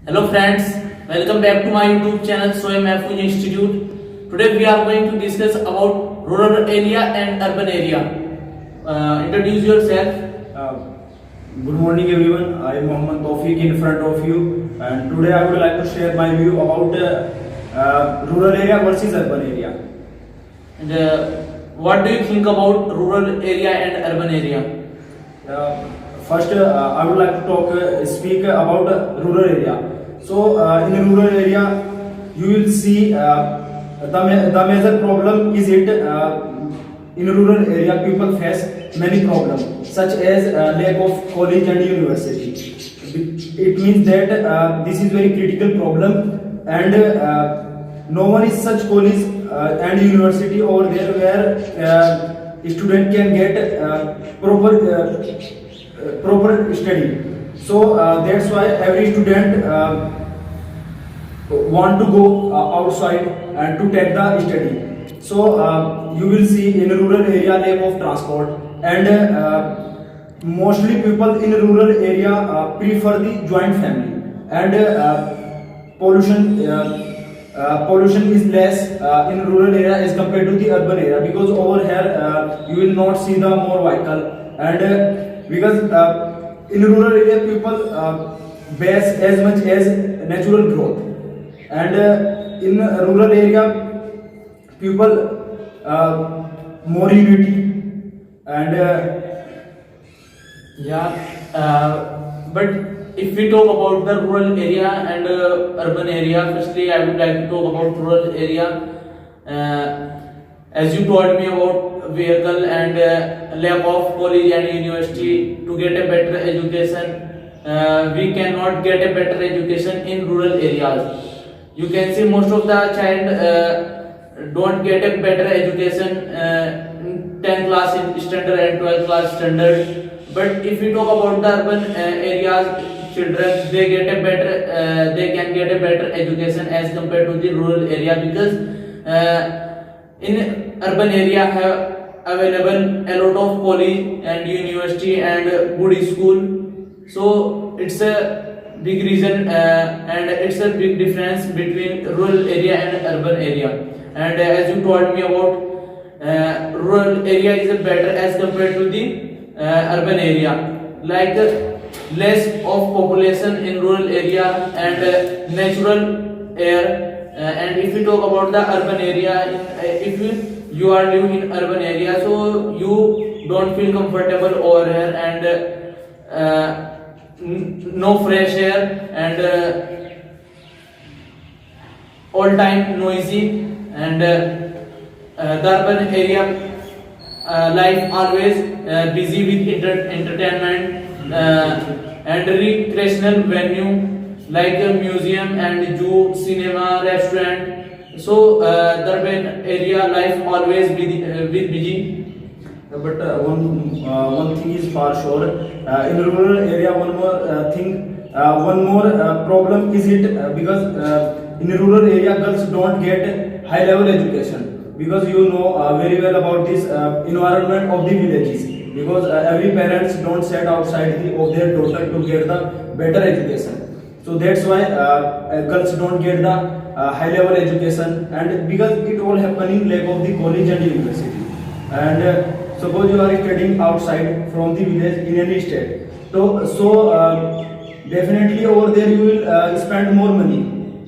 Hello friends, welcome back to my YouTube channel Shoyab Mahfooz Institute. Today we are going to discuss about rural area and urban area. Introduce yourself. Uh, Good morning everyone. I am Mohammed Tawfiq in front of you, and today I would like to share my view about rural area versus urban area. And what do you think about rural area and urban area? First, I would like to speak about rural area. So, in a rural area, you will see the major problem is in rural area people face many problems such as lack of college and university. It means that this is very critical problem, and no one is such college and university over there where student can get proper study. So that's why every student want to go outside and to take the study. So you will see in rural area lack of transport, and mostly people in rural area prefer the joint family, and pollution is less in rural area as compared to the urban area, because over here you will not see the more vehicle, and because in rural area people base as much as natural growth, and in rural area people more unity, and But if we talk about the rural area and urban area, firstly I would like to talk about rural area. As you told me about vehicle and lack of college and university to get a better education, we cannot get a better education in rural areas. You can see most of the child don't get a better education in 10th class standard and 12th class standard. But if we talk about the urban areas, children they can get a better education as compared to the rural area, because in urban area have available a lot of college and university and good school. So it's a big reason, and it's a big difference between rural area and urban area. And as you told me about rural area is better as compared to the urban area, like less of population in rural area and natural air. And if we talk about the urban area, if you are living in urban area, so you don't feel comfortable over here, and no fresh air, and all time noisy, and the urban area life always busy with entertainment and recreational venue like a museum and zoo, cinema, restaurant. So the urban area life always busy. But one thing is for sure, in rural area one more problem is because in rural area girls don't get high level education, because you know very well about this environment of the villages, because every parents don't set outside of their daughter to get the better education. So that's why girls don't get the high level education, and because it all happening lack of the college and university. And suppose you are studying outside from the village in any state, so definitely over there you will spend more money,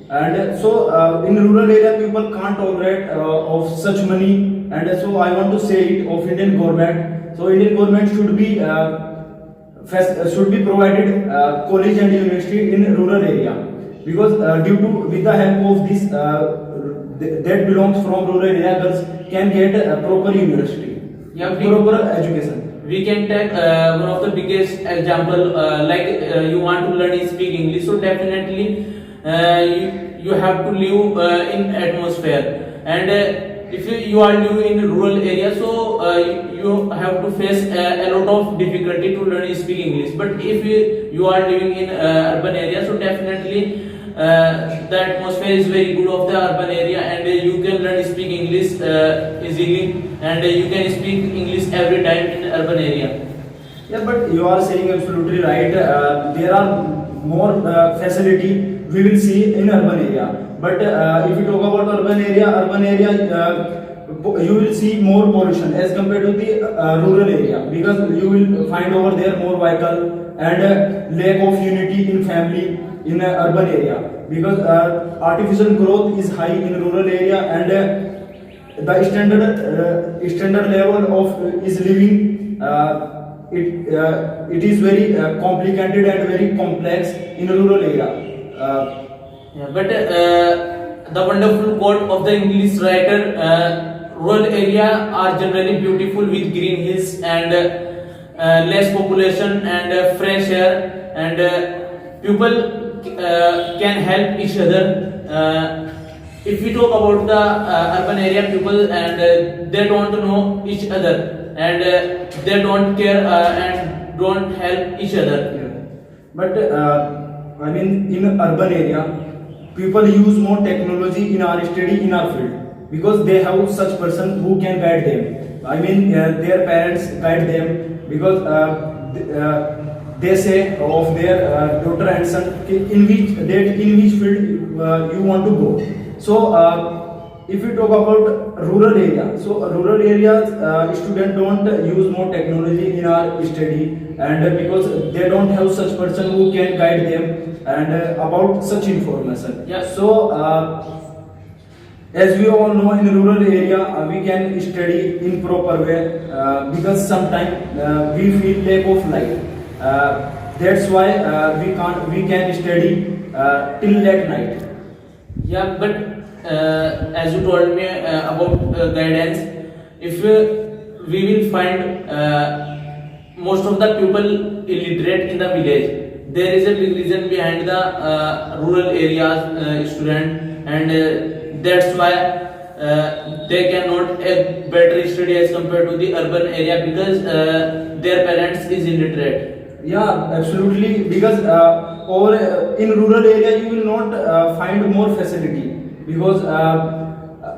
and so in rural area people can't tolerate of such money. And so I want to say it of Indian government. So Indian government should be provided college and university in rural area, because due to with the help of this that belongs from rural area, girls can get a proper university, proper education. We can take one of the biggest example, like you want to learn speak English, so definitely you have to live in atmosphere, and if you are living in rural area, so you have to face a lot of difficulty to learn speak English. But if you are living in urban area, so definitely the atmosphere is very good of the urban area, and you can learn speak English easily, and you can speak English every time in urban area. Yeah, but you are saying absolutely right. There are more facility we will see in urban area. But if you talk about urban area, you will see more pollution as compared to the rural area, because you will find over there more vehicle and lack of unity in family in urban area, because artificial growth is high in rural area, and the standard level of is living, it is very complicated and very complex in rural area. But the wonderful quote of the English writer, rural area are generally beautiful with green hills and less population and fresh air, and people can help each other. If we talk about the urban area people, and they don't know each other, and they don't care and don't help each other. But I mean, in urban area, people use more technology in our study, in our field, because they have such person who can guide them. I mean, their parents guide them, because they say of their daughter and son in which field you want to go. So if we talk about rural area, so rural areas students don't use more technology in our study, and because they don't have such person who can guide them and about such information. Yeah. So as we all know, in rural area we can study in proper way, because sometimes we feel lack of light. That's why we can study till late night. Yeah, but as you told me about guidance, if we will find most of the people illiterate in the village, there is a big reason behind the rural areas student, and that's why they cannot better study as compared to the urban area, because their parents is illiterate. Yeah, absolutely, because in rural area you will not find more facility, because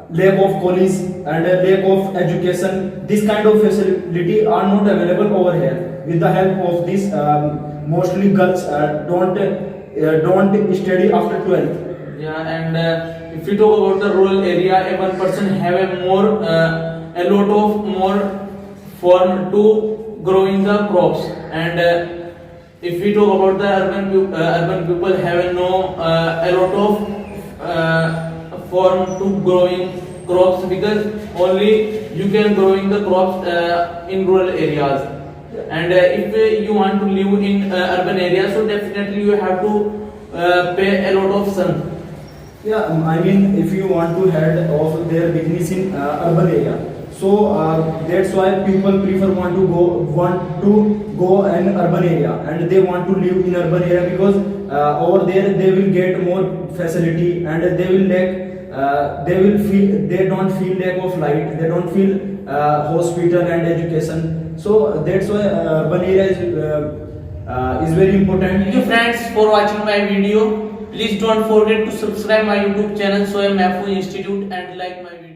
lack of college and lack of education, this kind of facility are not available over here. With the help of this, mostly girls don't study after 12th. Yeah, and if we talk about the rural area, one person have a lot of more farm to growing the crops, and if we talk about the urban people have a lot of farm to growing crops, because only you can growing the crops in rural areas. And if you want to live in urban areas, so definitely you have to pay a lot of sun. Yeah, I mean, if you want to head off their business in urban area, so that's why people want to go in urban area, and they want to live in urban area, because over there they will get more facility, and they don't feel lack of light, they don't feel hospital and education. So that's why urban area is very important. Thank you friends for watching my video. Please don't forget to subscribe my YouTube channel Shoyab Mahfooz Institute and like my video.